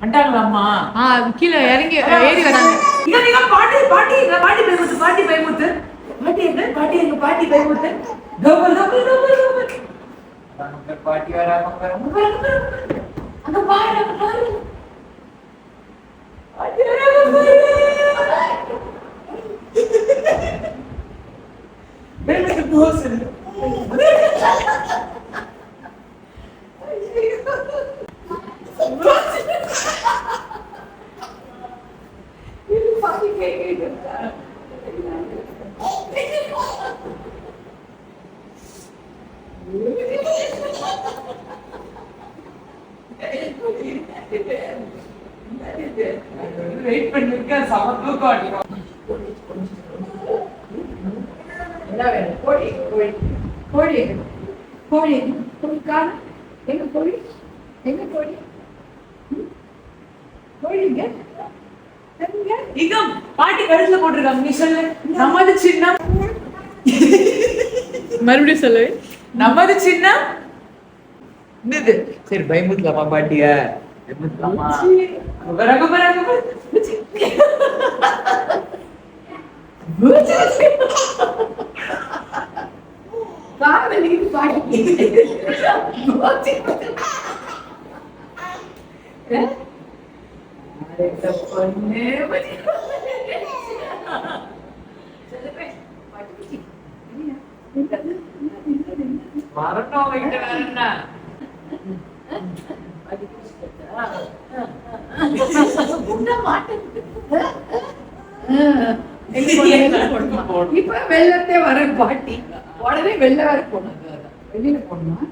வந்துட்டாங்களாம்மா? கீழே இறங்கி ஏறி வராங்க. இங்க பாட்டி பாட்டி எங்க பாட்டி பயமுத்து பாட்டி பயமுத்து பாட்டி எங்க பாட்டி பயமுத்து டபுள் டபுள் டபுள் டபுள் நம்ம பாட்டி வராம வராம அங்க பாரு பாரு பாட்டி வராம பயமுத்து போஸ் வெயிட் பண்ணிருக்க சமத்துவம் காட்டிடும். என்ன வேணும்? கோழி கோழி கோழி கோழி கோழிக்கான எங்க கோழி எங்க கோழி கோழிங்க இங்க பாட்டி கழுத்துல போட்டிருக்காங்க. நீ சொல்லு. நமது சின்னம் மறுபடியும் சொல்லு. நமது சின்னம் என்னது? சரி பயமுத்தலாமா பாட்டிய? பயமுத்தலாமா? குபர குபர குபர பாவலி பாட்டி பொண்ணு வரணும் வைக்கிட்ட வேற என்ன இப்ப வெள்ளத்தே வர பாட்டி உடனே வெள்ள வேற போனது வெளியில போடணும்.